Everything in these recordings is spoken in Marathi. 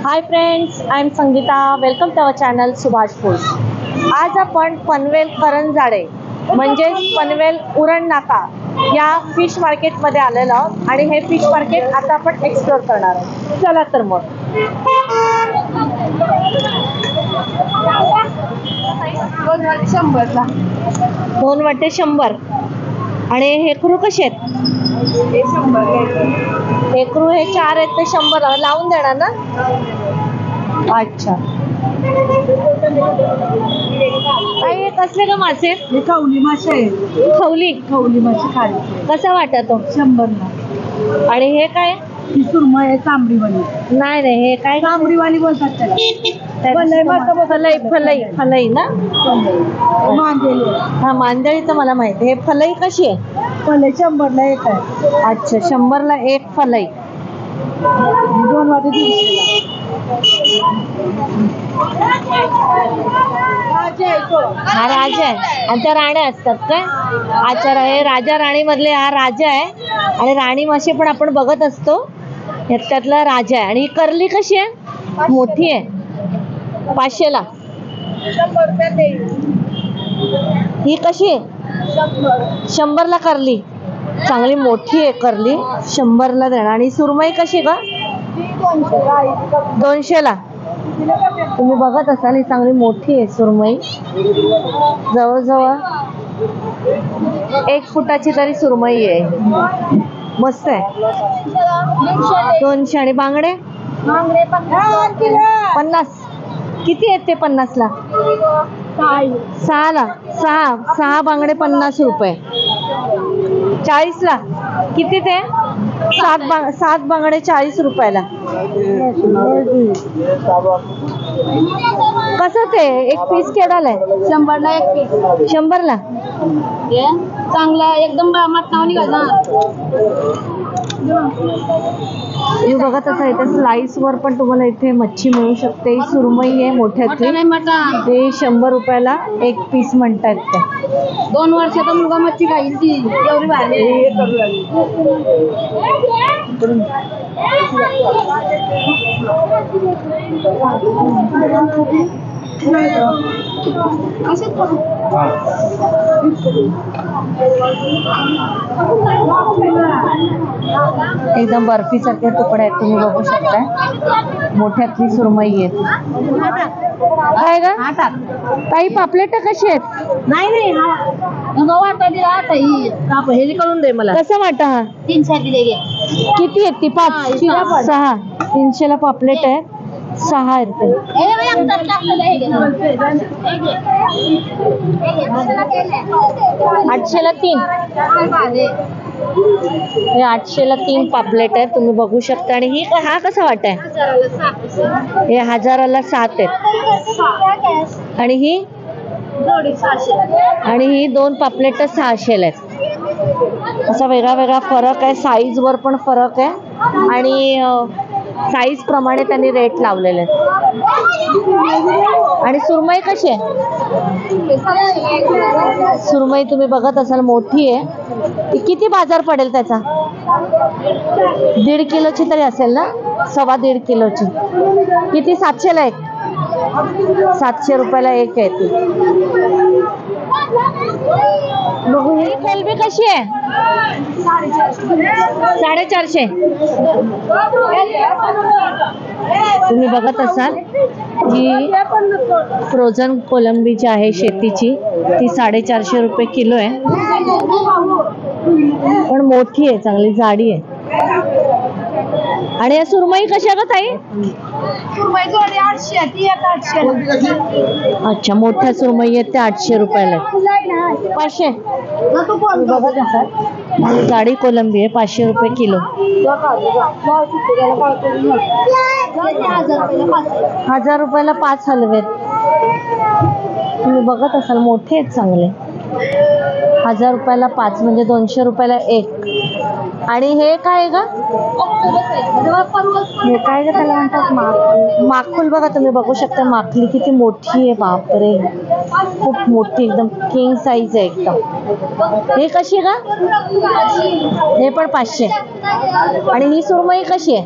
High friends, I am Sangeeta. Welcome to our channel Subhash food. आज आपण पनवेल करंजाडे म्हणजेच पनवेल उरण नाका या फिश मार्केटमध्ये आलेलो आहोत आणि हे फिश मार्केट आता आपण एक्सप्लोर करणार आहोत. चला तर मग. 2 वाटे 100. आणि हेकरू कसे आहेत? हेकरू हे 4 आहेत ते 100 लावून देणार ना? अच्छा. काही कसले का मासे? हे खवली मासे आहे. खवली मासे खायचे. कसा वाटतो? 100 ला. आणि हे काय? ही सुरमई आहे तांबडीवाली. नाही हे काय? तांबडीवाली बोलतात त्याला. फलई ना? मांदेली. हा, मांदेली तर मला माहिती. हे फलई कशी आहे? फलई 100 ला एक आहे. अच्छा, 100 ला एक फलई. 2 वाटे 200 हा राजा आहे आणि त्या राण्या असतात काय? अच्छा, हे राजा राणी मधले हा राजा आहे आणि राणी मासे पण आपण बघत असतो. त्यातला राजा आहे. आणि ही करली कशी आहे? मोठी आहे. 500 ला. 100 रुपये देईल. ही कशी आहे? 100 ला करली. चांगली मोठी आहे करली. 100 ला देणार. आणि सुरमई कशी का? 200 ला. तुम्ही बघत असाल ही चांगली मोठी आहे सुरमई. जवळजवळ 1 फुटाची तरी सुरमई आहे. मस्त आहे. 200. आणि बांगडे? 50. किती आहेत ते 50 ला? 6 ला. 6 बांगडे 50 रुपये. 40 ला. किती ते? 7 बांगडे 40 रुपयाला. कसं ते एक पीस केवढाला आहे? 100 ला एक पीस. 100 ला. चांगला एकदम मटणावर निघाला. तुम्ही बघत असाल इथे स्लाइस वर पण तुम्हाला इथे मच्छी मिळू शकते. सुरमई आहे मोठ्यातली. ते 100 रुपयाला एक पीस म्हणतात ते. 2 वर्षाचा मुलगा मच्छी खाईल ती एवढी भारी. एकदम बर्फी सारखे तुकडे आहेत. तुम्ही बघू शकता. मोठ्यातली सुरमई आहे. काय ग? काही पापलेट कशी आहेत? नाही हे करून दे मला. कसं वाटा? हा 300 दिले. किती आहेत ती? 5 6. 300 ला पापलेट आहे. 6 आहेत ते. 800 ला 3. हे 800 ला 3 पापलेट आहे. तुम्ही बघू शकता. आणि ही हा कसा वाटाय? हे 1000 ला 7 आहेत. आणि ही 2 पापलेट 600 ला आहेत. असा वेगळा फरक आहे. साईज वर पण फरक आहे आणि साईज प्रमाणे त्यांनी रेट लावलेले आहेत. आणि सुरमई कशी आहे? सुरमई तुम्ही बघत असाल मोठी आहे. ती किती बाजार पडेल त्याचा? 1.5 किलोची तरी असेल ना? 1.25 किलोची. किती? 700 ला एक. 700 रुपयाला एक आहे ती. बघू ही कोलंबी कशी आहे? 450. तुम्ही बघत असाल ही फ्रोझन कोलंबी जी आहे शेतीची ती 450 रुपये किलो आहे. पण मोठी आहे, चांगली जाडी आहे. आणि या सुरमई कशा का ताई? सुरमई 800 ती 800. अच्छा, मोठ्या सुरमई आहेत त्या 800 रुपयाला. 500. बघत असाल जाडी कोलंबी आहे. 500 रुपये किलो. 1000 रुपयाला 5 हलवे. तुम्ही बघत असाल मोठे आहेत चांगले. 1000 रुपयाला 5 म्हणजे 200 रुपयाला एक. आणि हे काय ग? हे काय ग त्याला म्हणतात? माकुल. बघा तुम्ही बघू शकता माकली किती मोठी आहे. बापरे, खूप मोठी, एकदम किंग साईज आहे एकदम. हे कशी का? हे पण 500. आणि ही सुरमई कशी आहे?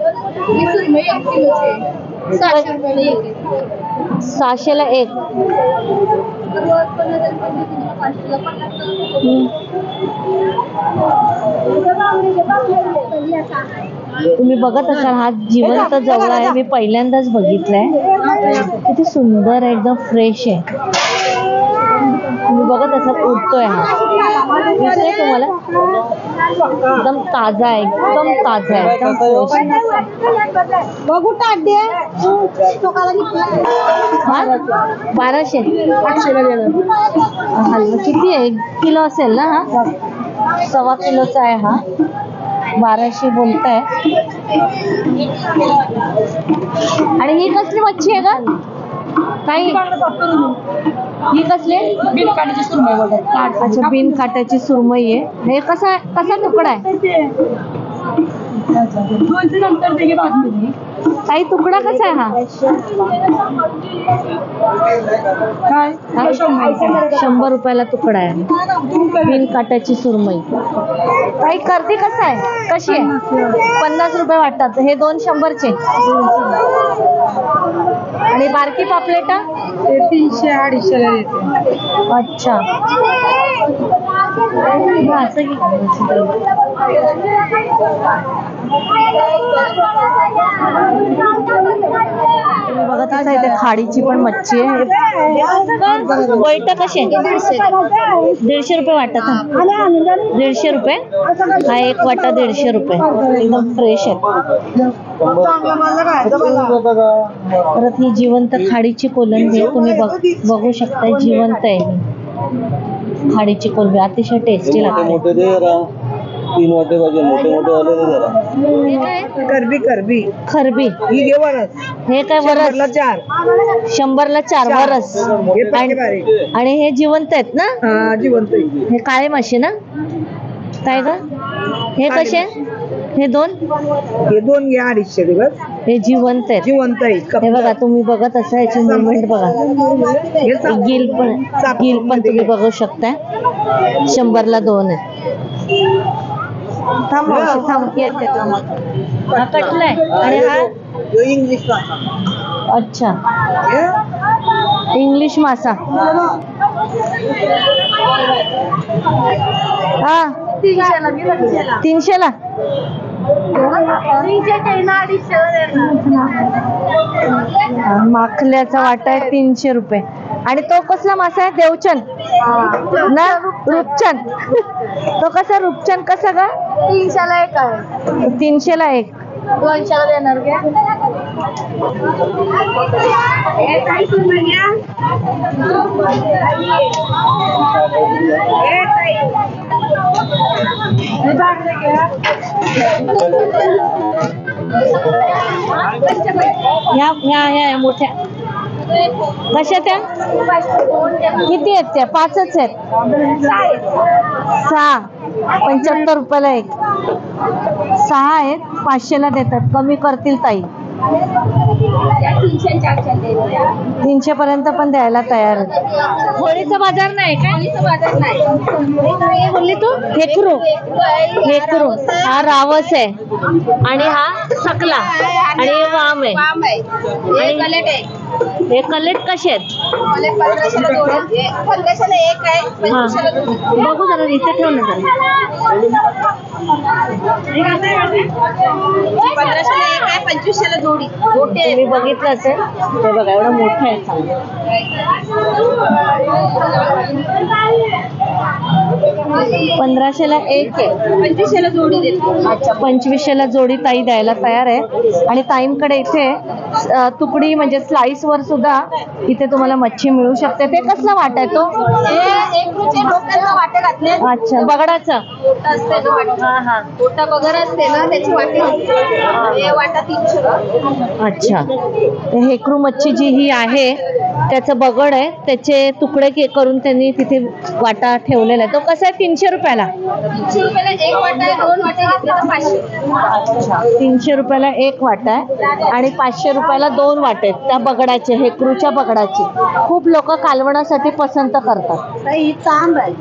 600ला एक. तुम्ही बघत असाल हा जिवंत जवळ आहे. मी पहिल्यांदाच बघितलाय. किती सुंदर आहे, एकदम फ्रेश आहे. तुम्ही बघत असाल उडतोय हा. दिसतोय तुम्हाला? एकदम ताजा आहे, एकदम ताजा आहे, एकदम फ्रेश. बघू टाटे हा 1200. हलवा किती आहे? 1 किलो असेल ना हा? 1.25 किलोचा आहे हा. 1200 बोलताय. आणि ही कसली मच्छी आहे का काही? ही कसली? अच्छा, बिन काट्याची सुरमई आहे. हे कसा तुकडा आहे? काही तुकडा कसा आहे हा? काय? 100 रुपयाला तुकडा आहे. बिन काट्याची सुरमई. काही कर्दी कसं आहे? कशी आहे? 50 रुपये वाटतात. हे 2 100चे. आणि बारकी पापलेटा 300-250 देते. अच्छा. असं की बघत असा इथे खाडीची पण मच्छी आहे. बैठा कशी आहे? 150 रुपये वाटत. 150 रुपये हा एक वाटा. 150 रुपये. एकदम फ्रेश आहे. परत ही जिवंत खाडीची कोलंबी तुम्ही बघू शकता. जिवंत आहे ही खाडीची कोलंबी. अतिशय टेस्टी लागते. 3 वाटे पाहिजे, मोठे वाले जरा. करबी खरबी. ही घे वरस. हे काय वरस? 100ला 4 वरस. आणि हे जिवंत आहेत ना? हा जिवंत. हे काळे मासे ना? काय ग? हे कसे? हे 2 हे 2 घ्या 250 दिवस. हे जिवंत आहेत. जिवंत आहे. हे बघा तुम्ही बघत असा याची मुवमेंट बघा. गिल पण तुम्ही बघू शकता. 100ला 2 आहे. थांब हा कटलाय. आणि हा इंग्लिश. अच्छा, इंग्लिश मासा. हा 300ला. माखल्याचा वाटा आहे 300 रुपये. आणि तो कसला मासा आहे? देवचंद ना? रूपचंद. तो कसा रूपचंद कसा का? 300ला एक आहे. 300ला एक. 200ला देणार घ्या. ह्या मोठ्या कशा त्या? किती आहेत त्या? 5च आहेत. 6. 75 रुपयाला एक. 6 आहेत. 500ला देतात. कमी करतील ताई. 300 पर्यंत पण द्यायला तयार आहेत. होळीचा बाजार नाही काय बोलली तू? हेकरू. हा रावस आहे. आणि हा सकला. आणि हे वाम आहे. हे कलेट कसे आहेत? 1500ला एक आहे. बघू जरा इथे ठेव ना जरा. 1500ला एक आहे. 2500ला जोडी. तुम्ही बघितलं असेल. हे बघा एवढं मोठं आहे. चांगलं. 1500ला एक आहे. 2500ला जोडी देतो. अच्छा, 2500ला जोडी ताई द्यायला तयार आहे. आणि ताईंकडे इथे तुकडी म्हणजे स्लाइस वर सुद्धा इथे तुम्हाला मच्छी मिळू शकते. ते कसला वाटा आहे तो? वाटे घातले. अच्छा, बगडाचा असते ना वाटा. हा हा. मोठा बगर असते ना त्याची वाटी. हे वाटा 300. अच्छा, हेकरू मच्छी जी ही आहे त्याचं बगड आहे. त्याचे तुकडे करून त्यांनी तिथे वाटा ठेवलेला आहे. तो कसा आहे? 300 रुपयाला. 300 रुपयाला एक वाटा आहे. 2 वाटे घेतले तर 500. अच्छा, 300 रुपयाला एक वाटा आहे. आणि 500 रुपयाला 2 वाटे आहेत. त्या बगडाचे, हेकरूच्या बगडाचे खूप लोक कालवणासाठी पसंत करतात. ही तांब आहे.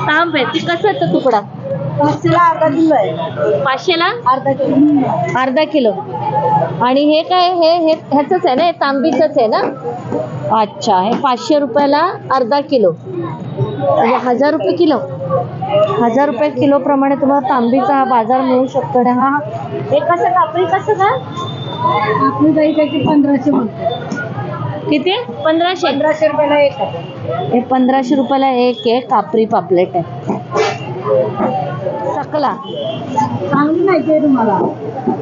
तांब आहे. ती कसं आहे तो तुकडा? 500ला अर्धा किलो आहे. 500ला अर्धा किलो. अर्धा किलो. आणि हे काय ह्याचंच आहे ना, हे तांबीचंच आहे ना? अच्छा, हे 500 रुपयाला अर्धा किलो, म्हणजे 1000 रुपये किलो. 1000 रुपये किलो प्रमाणे तुम्हाला तांबीचा हा बाजार मिळू शकतो. आणि हा हे कसं कापरी कसं का? आपली गाई त्याची 1500 म्हणते. किती? 1500. 1500 रुपयाला एक आहे. हे 1500 रुपयाला एक आहे कापरी पापलेट आहे. सकला चांगली माहिती आहे तुम्हाला.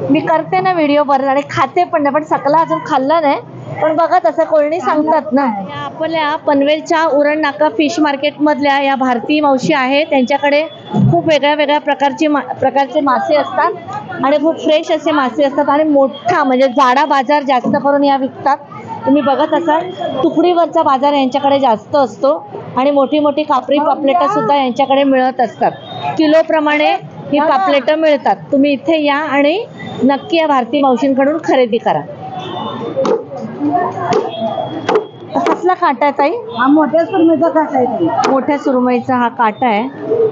मी करते ना व्हिडिओ बरं आणि खाते पण नाही, पण सकला अजून खाल्ला नाही. पण बघा तसं कोणी सांगतात ना. आपल्या पनवेलच्या उरण नाका फिश मार्केट मधल्या या भारती मावशी आहे. त्यांच्याकडे खूप वेगळ्या प्रकारचे मासे असतात आणि खूप फ्रेश असे मासे असतात आणि मोठा म्हणजे जाडा बाजार जास्त करून या विकतात. तुम्ही बघत असाल तुकडीवरचा बाजार यांच्याकडे जास्त असतो आणि मोठी मोठी कापरी पापलेटं सुद्धा यांच्याकडे मिळत असतात. किलो प्रमाणे ही पापलेटं मिळतात. तुम्ही इथे या आणि नक्की या भारती मावशींकडून खरेदी करा. कसला काटा आहे ताई? हा मोठ्या सुरमईचा काटा आहे. मोठ्या सुरमईचा हा काटा आहे.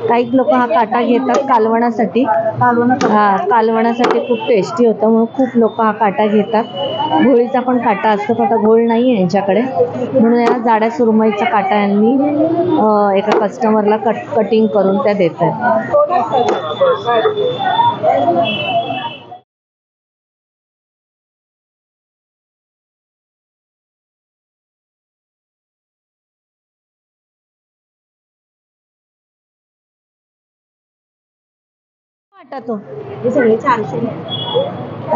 काही लोक हा काटा घेतात कालवणासाठी. हा, कालवणासाठी खूप टेस्टी होतं म्हणून खूप लोक हा काटा घेतात. घोळीचा पण काटा असतो, पण आता घोळ नाही आहे यांच्याकडे म्हणून या जाड्या सुरमईचा काटा यांनी एका कस्टमरला कटिंग करून त्या देतात. तो हे सगळे 400.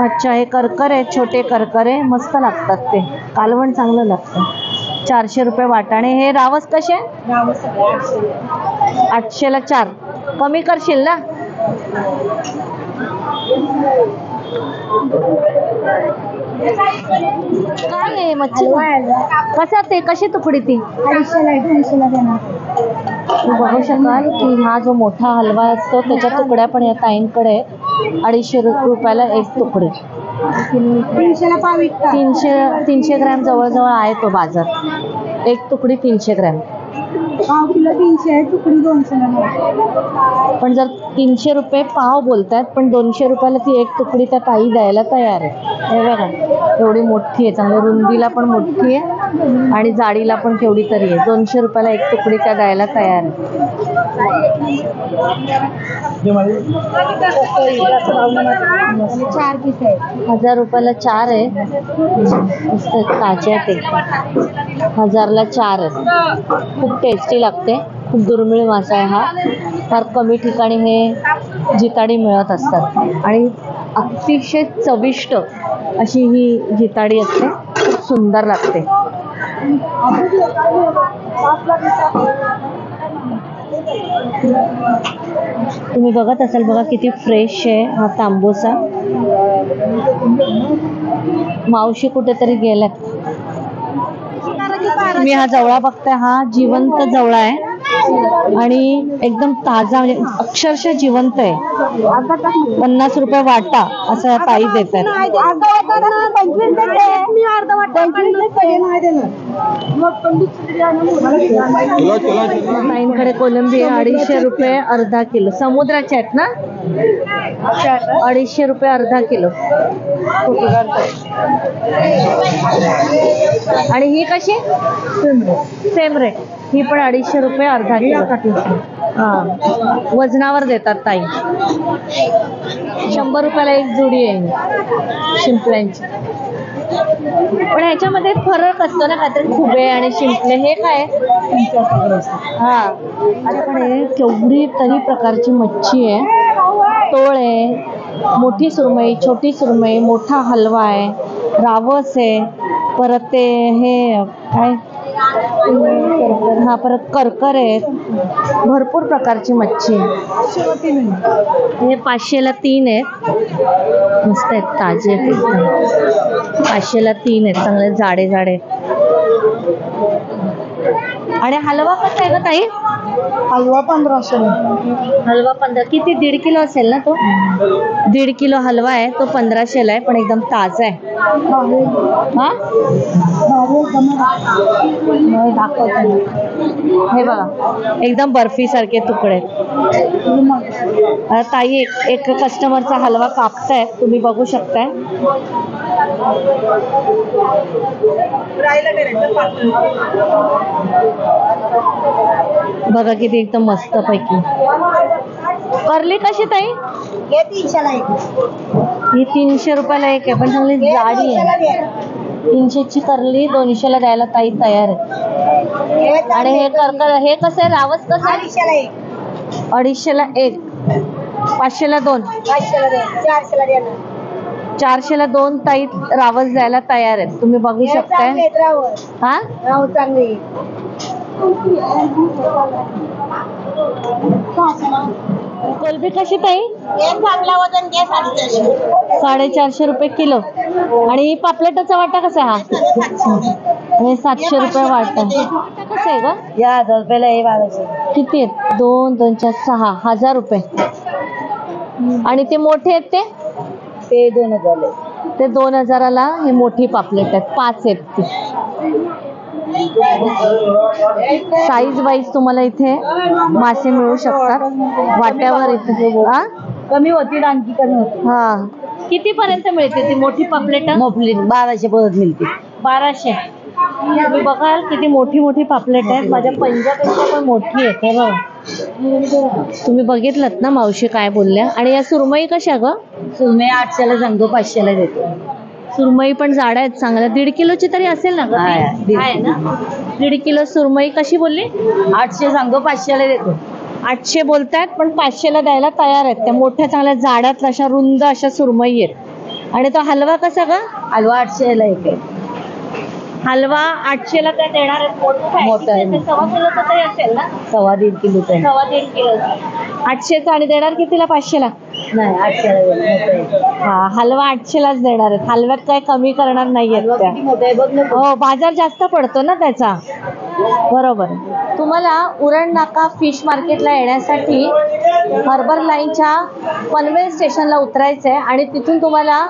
अच्छा, हे करकर आहे, छोटे करकर आहे, मस्त लागतात ते. कालवण चांगलं लागतं. 400 रुपये वाटाणे. हे रावस कसे? 800ला 4. कमी करशील ना? काय आहे मच्छी? कसा ते कशी तुकडी ती? 250ला देणार. तुम्ही बघू शकाल की हा जो मोठा हलवा असतो त्याच्या तुकड्या पण या ताईंकडे 250 रुपयाला एक तुकडी. 300ला पाव विकतात. 300 ग्रॅम जवळजवळ आहे तो बाजार. एक तुकडी 300 ग्रॅम. पाव किलो 300 आहे, तुकडी 200ला. पण जर 300 रुपये पाव बोलतात, पण 200 रुपयाला ती एक तुकडी त्या ताई द्यायला तयार आहे. हे बघा एवढी मोठी आहे, चांगली रुंदीला पण मोठी आहे आणि जाडीला पण केवढी तरी आहे. 200 रुपयाला एक तुकडी त्या द्यायला तयार आहे. 4 पीस आहे. 1000 रुपयाला 4 आहे. मस्त ताजे आहे ते. 1000ला 4 आहे. खूप टेस्टी लागते. खूप दुर्मिळ मासा आहे हा. फार कमी ठिकाणी हे जिताडी मिळत असतात आणि अतिशय चविष्ट अशी ही जिताडी असते. खूप सुंदर लागते. तुम्ही बघत असाल बघा किती फ्रेश आहे हा तांबोसा. मावशी कुठेतरी गेल्यात. तुम्ही हा जवळा बघताय, हा जिवंत जवळा आहे आणि एकदम ताजा, म्हणजे अक्षरशः जिवंत आहे. 50 रुपये वाटा असं या ताई देतात. ताईंकडे कोलंबी 250 रुपये अर्धा किलो. समुद्राचे आहेत ना? 250 रुपये अर्धा किलो. आणि ही कशी? Same rate. ही पण 250 रुपये अर्धा किलो. हा, वजनावर देतात ताई. 100 रुपयाला एक जोडी आहे शिंपल्यांची. पण ह्याच्यामध्ये फरक असतो ना काहीतरी, खुबे आणि शिंपले. हे काय? हा, आपल्याकडे केवढी तरी प्रकारची मच्छी आहे. तोळ आहे, मोठी सुरमई, छोटी सुरमई, मोठा हलवा आहे, रावस आहे, परत ते हे काय, हा परत करकर आहे. भरपूर प्रकारची मच्छी आहे. हे 500ला 3 आहेत. मस्त आहेत, ताजे आहेत एकदम. 500ला 3 आहेत, चांगले जाडे जाडे. आणि हलवा कसा आहे ग ताई? हलवा 1500. हलवा 15. किती? 1.5 किलो असेल ना तो? 1.5 किलो हलवा आहे तो. 1500ला आहे, पण एकदम ताजा आहे. हा, हे बघा एकदम बर्फी सारखे तुकडे. ताई एक कस्टमरचा हलवा कापतायत, तुम्ही बघू शकताय. बघा किती एकदम मस्त पैकी. करली कशी ताई? हे 300ला एक. ही 300 रुपयाला एक आहे, पण चांगली जाडी आहे. 300ची करली 200ला द्यायला ताई तयार आहे. आणि हे हे कसं आहे, रावस कसं आहे? 250ला एक. 250ला एक, 500ला 2, 500ला दे, 400ला दे ना. 400ला 2 ताई रावस द्यायला तयार आहेत. तुम्ही बघू शकताय. हा, राव चांगली. कोलबी कशी ताई? एक चांगला वजन घे 450. 450 रुपये किलो. आणि पापलेटाचा वाटा कसा आहे हा? हे 700 रुपये वाटा. कसं आहे ग? या 1000 रुपयाला हे 1200. किती आहेत? 2, 2, 4, 6, 1000 रुपये. आणि ते मोठे आहेत ते 2000. ते 2000ला हे मोठी पापलेट आहेत. 5 आहेत ती. साईज वाईज तुम्हाला इथे मासे मिळू शकतात वाट्यावर. इथे कमी होतील, आणखी कमी होतील. हा, किती पर्यंत मिळते ती मोठी पापलेट? 1200 परत मिळते. 1200. तुम्ही बघाल किती मोठी मोठी पापलेट आहेत. माझ्या पंजापेक्षा पण मोठी आहे. हे बघा, तुम्ही बघितलं ना मावशी काय बोलल्या. आणि या सुरमई कशा ग? सुरमई 800ला सांगतो, 500ला देतो. सुरमई पण जाड्या आहेत चांगल्या. 1.5 किलोची तरी असेल ना ग? आहे ना. 1.5 किलो सुरमई कशी बोलली? 800 सांगतो, 500ला देतो. 800 बोलतायत, पण 500ला द्यायला तयार आहेत. त्या मोठ्या चांगल्या जाड्यात अशा रुंद अशा सुरमई आहेत. आणि तो हलवा कसा ग? हलवा 800ला एक आहे. हलवा 800ला त्या देणार आहेत. मोठा आहे. 1.25 किलोचा तरी असेल ना? 1.25 किलोचा आहे. 1.25 किलोचा. 800चा. आणि देणार कितीला? 500ला? नाही, 800ला. हा, हलवा 800लाच देणार आहेत. हलव्यात काय कमी करणार नाहीयेत त्या. मोठा आहे बघ ना. हो, बाजार जास्त पडतो ना त्याचा. बरोबर. तुम्हाला उरण नाका फिश मार्केटला येण्यासाठी हार्बर लाईनच्या पनवेल स्टेशनला उतरायचं आहे. आणि तिथून तुम्हाला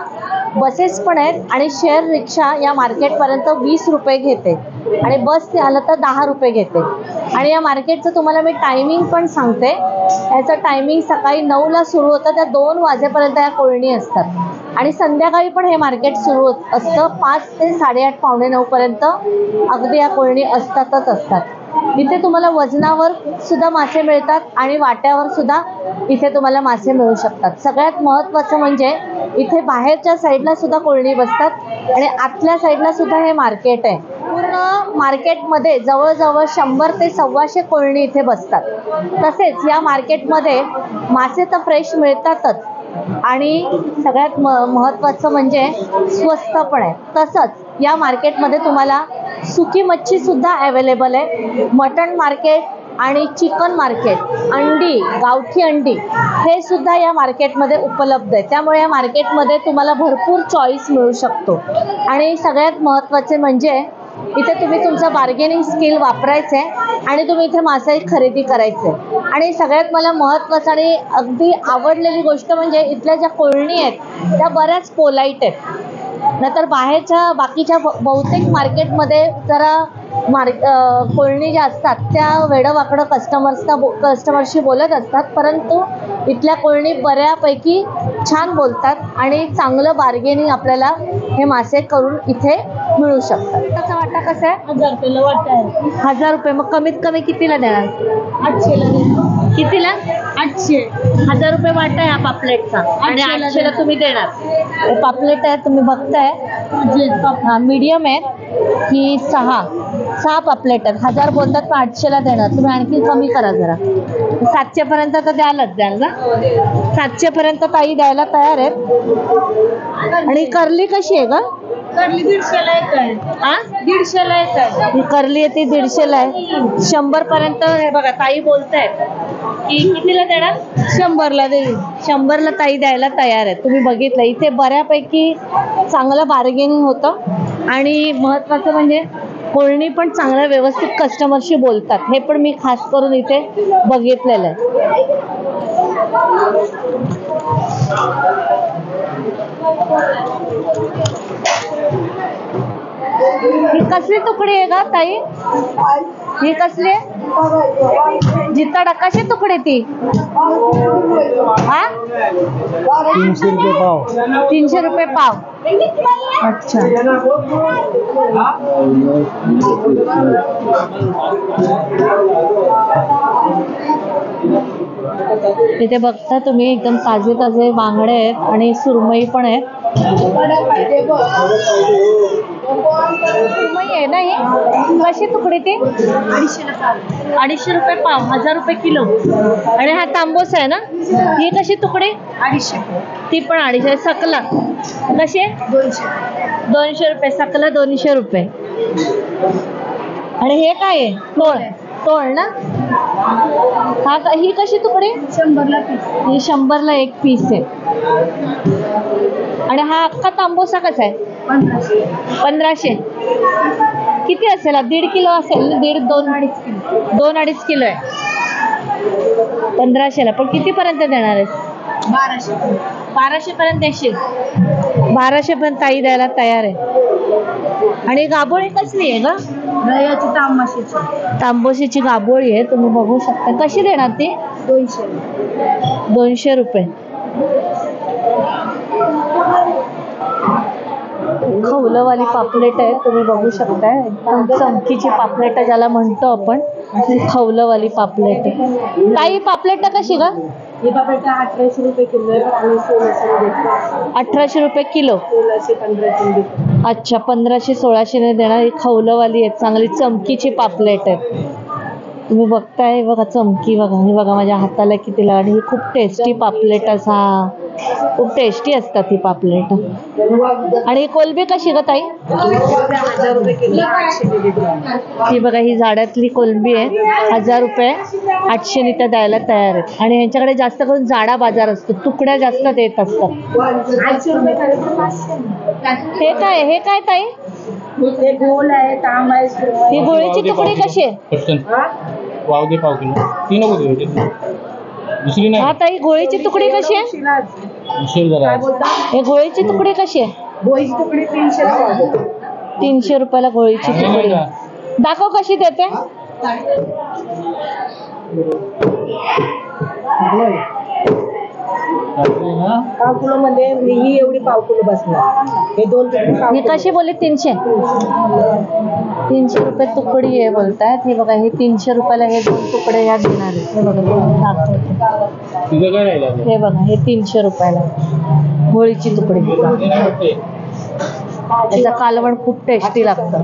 बसेस पण आहेत. आणि शेअर रिक्षा या मार्केटपर्यंत 20 रुपये घेते. आणि बस आलं तर 10 रुपये घेते. आणि या मार्केटचं तुम्हाला मी टायमिंग पण सांगते. याचं टायमिंग सकाळी 9ला सुरू होतं, त्या 2 वाजेपर्यंत या कोळणी असतात. आणि संध्याकाळी पण हे मार्केट सुरू असतं 5 ते 8:30 पावणे 9 पर्यंत. अगदी या कोळणी असतातच असतात. इथे तुम्हाला वजनावर सुद्धा मासे मिळतात आणि वाट्यावर सुद्धा इथे तुम्हाला मासे मिळू शकतात. सगळ्यात महत्त्वाचं म्हणजे इथे बाहेरच्या साईडला सुद्धा कोळणी बसतात आणि आतल्या साईडला सुद्धा हे मार्केट आहे. पूर्ण मार्केटमध्ये जवळजवळ 100 ते 125 कोळणी इथे बसतात. तसेच या मार्केटमध्ये मासे तर फ्रेश मिळतातच आणि सगळ्यात महत्त्वाचं म्हणजे स्वस्त पण आहे. तसंच या मार्केटमध्ये तुम्हाला सुकी मच्छी सुद्धा अवेलेबल आहे. मटण मार्केट आणि चिकन मार्केट, अंडी, गावठी अंडी हे सुद्धा या मार्केटमध्ये उपलब्ध आहे. त्यामुळे या मार्केटमध्ये तुम्हाला भरपूर चॉईस मिळू शकतो. आणि सगळ्यात महत्त्वाचे म्हणजे इथे तुम्ही तुमचं बार्गेनिंग स्किल वापरायचं आहे आणि तुम्ही इथे मासे खरेदी करायचे. आणि सगळ्यात मला महत्त्वाचं आणि अगदी आवडलेली गोष्ट म्हणजे इथल्या ज्या कोळणी आहेत त्या बऱ्याच पोलाईट आहेत. नाहीतर बाहेरच्या बाकीच्या बहुतेक मार्केटमध्ये जरा कोळणी ज्या असतात त्या वेडंवाकडं कस्टमरशी बोलत असतात. परंतु इथल्या कोळणी बऱ्यापैकी छान बोलतात आणि चांगलं बार्गेनिंग आपल्याला हे मासे करून इथे मिळू शकतात. त्याचा वाटा कसा आहे? 1000 रुपयाला वाटा आहे. 1000 रुपये. मग कमीत कमी कितीला देणार? 800ला देतो. कितीला? 800. 1000 रुपये वाटा आहे हा पापलेटचा आणि 800ला तुम्ही देणार. हे पापलेट आहे तुम्ही बघताय. हा, मीडियम आहे. ही 6 पापलेट आहेत. 1000 बोलतात पण 800ला देणार. तुम्ही आणखी कमी करा जरा. 700 पर्यंत तर द्याल ना? 700 पर्यंत ताई द्यायला तयार आहेत. आणि करली कशी आहे ग? करली 150ला एक आहे. 150ला एक आहे. ही करली आहे ती 150ला आहे. 100 पर्यंत हे बघा ताई बोलतायत की कितीला देणार? 100ला देईल. 100ला ताई द्यायला तयार आहे. तुम्ही बघितलं इथे बऱ्यापैकी चांगलं बार्गेनिंग होतं. आणि महत्त्वाचं म्हणजे कोळणी पण चांगल्या व्यवस्थित कस्टमरशी बोलतात. हे पण मी खास करून इथे बघितलेलं आहे. ही कसली तुकडी आहे का ताई? ही कसली आहे? जिताडा कशी तुकडी ती? हा 300 रुपये पाव. 300 रुपये पाव. अच्छा. इथे बघता तुम्ही एकदम ताजे ताजे बांगडे आहेत आणि सुरमई पण आहेत. सुरमई आहे ना ही? कशी तुकडी ती? 250 रुपये पाव. 1000 रुपये किलो. आणि हा तांबूस आहे ना, ही कशी तुकडी? 250. ती पण 250. सकला कशी आहे? 200 रुपये. सकला 200 रुपये. आणि हे काय आहे? टोळ. टोळ ना? हा ही कशी तुकडी? 100ला पीस. ही 100ला एक पीस आहे. आणि हा अख्खा तांबोसा कसा आहे? 1500. किती असेल? 1.5 किलो असेल ना? 2.5 किलो. 2-2.5 किलो आहे. 1500ला. पण कितीपर्यंत देणार आहेस? 1200 पर्यंत देशील? 1200 पर्यंत ताई द्यायला तयार आहे. आणि गाभोळी कसली आहे ग? दह्याची तांबोशीची. तांबोशीची गाभोळी आहे. तुम्ही बघू शकता. कशी देणार ती? 200. 200 रुपये. खवलंवाली पापलेट आहे. तुम्ही बघू शकताय. एकदम चमकीची पापलेट ज्याला म्हणतो आपण. खवलंवाली पापलेट आहे. ताई पापलेट कशी का? ही पापलेट 1800 रुपये किलो आहे आणि 1600 देतो. 1800 रुपये किलो. 1600-1500 देतो. अच्छा. 1500-1600 देणार. ही खवलंवाली आहे. चांगली चमकीची पापलेट आहे. तुम्ही बघताय बघा चमकी बघा. हे बघा माझ्या हाताला किती आणि ही खूप टेस्टी पापलेट असा. खूप टेस्टी असतात ही पापलेट. आणि ही कोलंबी कशी ग ताई? 1000 रुपये किलो. 800 देतो. ही बघा ही जाड्यातली कोलंबी आहे. 1000 रुपये. 800 त्या द्यायला तयार आहेत. आणि यांच्याकडे जास्त करून जाडा बाजार असतो. तुकड्या जास्त देत असतात. 800 रुपये खाली 500. हे काय? हे काय ताई? हे गोल आहे, तांब आहे. ही गोळीची तुकडी कशी आहे? वाव दे पाव किलो. ती नको देऊ. दुसरी नाही. हा ताई गोळीची तुकडी कशी आहे? उशीर जरा. हे गोळीची तुकडी कशी आहे? गोळीची तुकडी 300 ला. 300 रुपयाला गोळीची तुकडी. दाखव कशी देते. पाव किलो मध्ये ही एवढी पाव किलो बसणार. हे 2 तुकडी ही कशी बोलली? 300. 300 रुपये तुकडी आहे बोलतायत. हे बघा हे 300 रुपयाला हे 2 तुकडे या देणार आहेत. हे बघा दाखवते. तुझं काय राहिलं? हे बघा हे 300 रुपयाला गोळीची तुकडी. याचं कालवण खूप टेस्टी लागतं.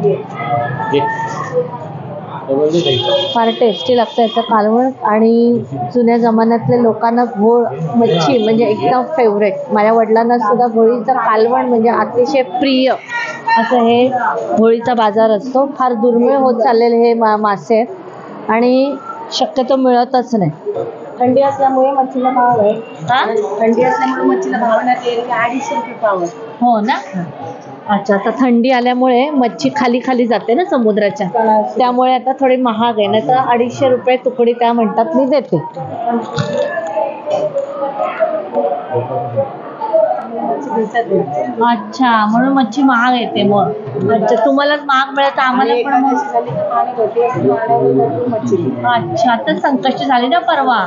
फार टेस्टी लागतं याचं कालवण. आणि जुन्या जमान्यातल्या लोकांना घोळ मच्छी म्हणजे एकदम फेवरेट. माझ्या वडिलांना सुद्धा घोळीचं कालवण म्हणजे अतिशय प्रिय असं हे घोळीचा बाजार असतो. फार दुर्मिळ होत चाललेले हे मासे आणि शक्यतो मिळतच नाही. थंडी असल्यामुळे मच्छीला भाव आहे. थंडी असल्यामुळे मच्छीला भाव नाही. 250 रुपये पाव आहे. हो ना. अच्छा. आता थंडी आल्यामुळे मच्छी खाली खाली जाते ना समुद्राच्या. त्यामुळे आता थोडी महाग आहे. नाही तर 250 रुपये तुकडी त्या म्हणतात. मी देते. अच्छा. म्हणून मच्छी महाग येते मग. अच्छा. तुम्हाला महाग मिळत आम्हाला पण. अच्छा. आता संकष्टी झाली ना परवा.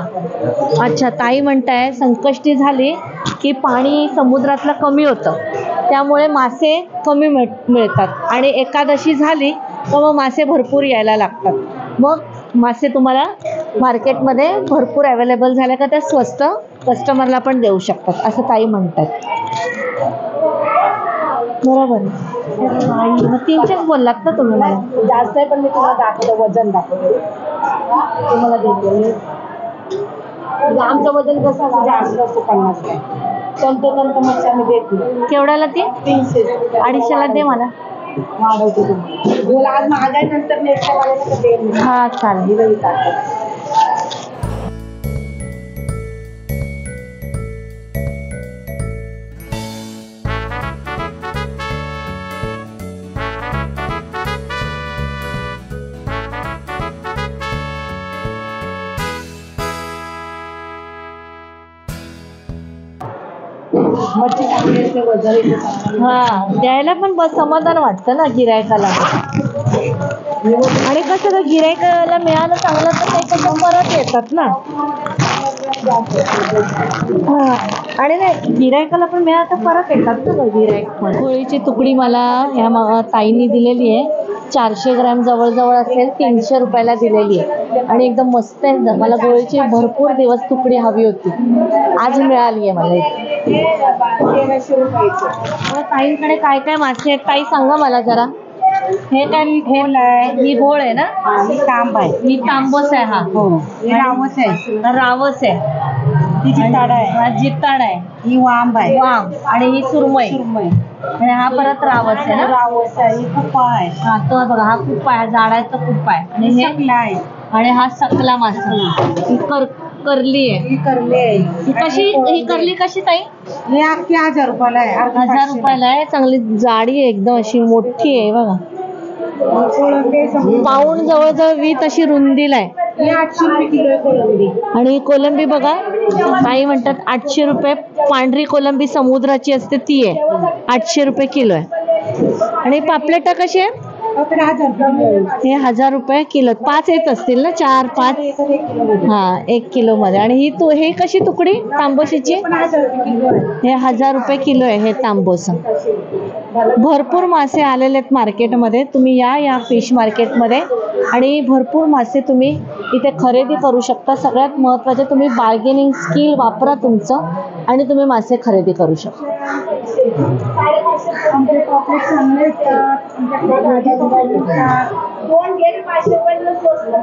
अच्छा. ताई म्हणताय संकष्टी झाली की पाणी समुद्रातलं कमी होतं. त्यामुळे मासे कमी मिळतात. आणि एकादशी झाली तर मग मासे भरपूर यायला लागतात. मग मासे तुम्हाला मार्केटमध्ये भरपूर अवेलेबल झाल्या का त्या स्वस्त कस्टमरला पण देऊ शकतात असं ताई म्हणतात. बरोबर. मग 300च बोललात ना तुम्ही मला. जास्त आहे पण मी तुम्हाला दाखवतो. वजन दाखवतो तुम्हाला देते. आमचं वजन कसं असं जास्त असतं 50 काय. नंतर मच्छी आम्ही देतो. केवढ्याला ती? 300. 250ला दे मला. वाढवतो तुम्हाला. आज महागाई नंतर नेक्स्ट वाढवलं तर देईल. हा चालेल. मच्छी आपले वजन इथे चांगलं. हा द्यायला पण बस समाधान वाटतं ना गिरायकाला. आणि कसं गिरायकाला मिळालं चांगलं तर ते कसं परत येतात ना. हा आणि नाही गिरायकाला पण मिळालं तर परत येतात ना गिरायक पण. गोळीची तुकडी मला ह्या ताईंनी दिलेली आहे. 400 ग्रॅम जवळजवळ असेल 300 रुपयाला दिलेली आहे आणि एकदम मस्त आहे. मला गोळीची भरपूर दिवस तुकडी हवी होती, आज मिळाली आहे मला इथे. 1300 रुपये. ताईंकडे काय काय मासे आहेत ताई सांगा मला जरा. हे काय हे ही घोळ आहे ना. ही तांब आहे. ही तांबोस आहे. हा हो. ही रावस आहे. रावस आहे. ही जिताड आहे. हा जित्ताड आहे. ही वांब आहे. वाम आणि ही सुरमई सुरमई. आणि हा परत रावस आहे ना. रावस आहे. ही कुप्पा आहे. हा तो बघा हा कुप्पा आहे, जाळायचा कुप्पा आहे. आणि हे सकला आहे. आणि हा सकला मासा. ही करली आहे. ही करली आहे. ही करली कशी ताई. ही अख्खी 1000 रुपयाला आहे. 1000 रुपयाला आहे. चांगली जाडी आहे एकदम, अशी मोठी आहे बघा. पाऊण जवळजवळ 20 अशी रुंदीला आहे. ही 800 रुपये किलो आहे कोलंबी. आणि कोलंबी बघा काही म्हणतात 800 रुपये. पांढरी कोलंबी समुद्राची असते ती आहे, 800 रुपये किलो आहे. आणि पापलेटा कशी आहे. आपले 1000 रुपये किलो आहे. हे 1000 रुपये किलो. 5 येत असतील ना, 4 5. एक किलो मध्ये. हा 1 किलो मध्ये. आणि ही कशी तुकडी तांबोशीची. पण 1000 रुपये किलो आहे. हे 1000 रुपये किलो आहे हे तांबोस. भरपूर मासे आलेले आहेत मार्केटमध्ये. तुम्ही या फिश मार्केटमध्ये आणि भरपूर मासे तुम्ही इथे खरेदी करू शकता. सगळ्यात महत्त्वाचे तुम्ही बार्गेनिंग स्किल वापरा तुमचं आणि तुम्ही मासे खरेदी करू शकता. आमचे पॉकेट चांगले असतात. आमच्याकडे भाजी पॉकेट असतात. 2 गेट 500 रुपयाला स्वस्त. 300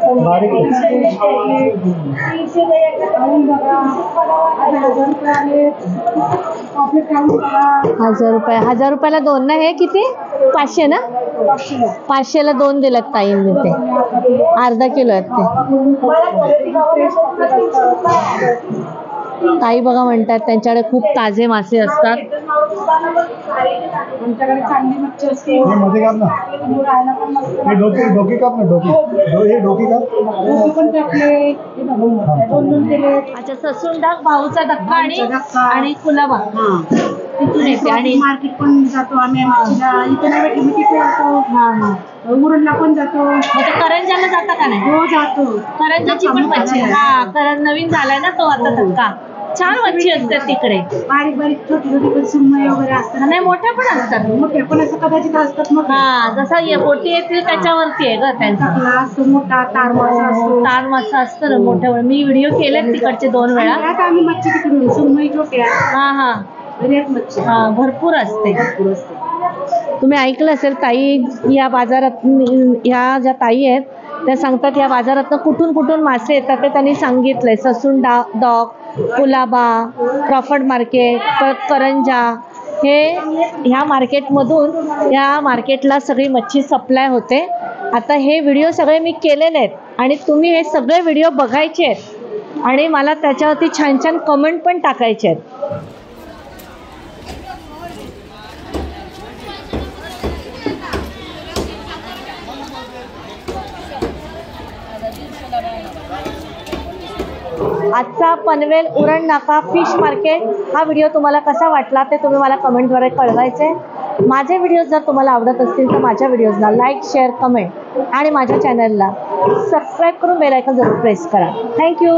बघा. आता 1000 रुपये आले. पॉकेट काढून बघा. 1000 रुपयाला 2 ना. हे किती 500 ना. 500ला 2 दिलेत ताईंनी. ते अर्धा किलो आहेत ते. ताई बघा म्हणतात त्यांच्याकडे खूप ताजे मासे असतात. आमच्याकडे चांगली मच्छी असते. हे मध्ये काप ना. राहायला पण मस्त. हे डोकी काप ना. हे डोकी काप. डोकी पण टाकले. हे बघा. 2 केले. अच्छा ससून डाग, भाऊचा धक्का आणि कुलाबा हा. तिथून येते. आणि मार्केट पण जातो आम्ही मच्छीला. इथे नाही भेटली मी तिथे जातो. हा उरणला पण जातो. मग ते करंजाला जाता का नाही. हो जातो. करंजाची पण मच्छी. हा कारण नवीन झालाय ना तो आता धक्का. छान मच्छी असते तिकडे. बारीक बारीक छोटी छोटी पण सुरमई वगैरे असतात. नाही मोठ्या पण असतात. मोठे पण असं कदाचित असतात. मग हा जसा बोटी येतील त्याच्यावरती आहे ग त्यांचा. टाकला असतो मोठा. तार मासा असतो. तार मासा असतो ना मोठ्या. मी व्हिडिओ केले तिकडचे 2 वेळा. आता आम्ही मच्छी तिकडून सुरमई छोट्या. हा रेट मच्छी भरपूर असते. भरपूर असते. तुम्ही ऐकलं असेल ताई या बाजारात ह्या ज्या ताई आहेत त्या सांगतात या बाजारातनं कुठून कुठून मासे येतात ते त्यांनी सांगितलंय. Sassoon dock, Colaba, Crawford market, परत करंजा. ह्या मार्केटमधून या मार्केटला सगळी मच्छी सप्लाय होते. आता हे व्हिडिओ सगळे मी केलेले आहेत आणि तुम्ही हे सगळे व्हिडिओ बघायचे आहेत आणि मला त्याच्यावरती छान छान कमेंट पण टाकायचे आहेत. आजचा पनवेल उरण नाका फिश मार्केट हा व्हिडिओ तुम्हाला कसा वाटला ते तुम्ही मला कमेंटद्वारे कळवायचे. माझे व्हिडिओज जर तुम्हाला आवडत असतील तर माझ्या व्हिडिओजला लाईक, शेअर, कमेंट आणि माझ्या चॅनलला सबस्क्राईब करून बेल आयकॉन जरूर प्रेस करा. थँक्यू.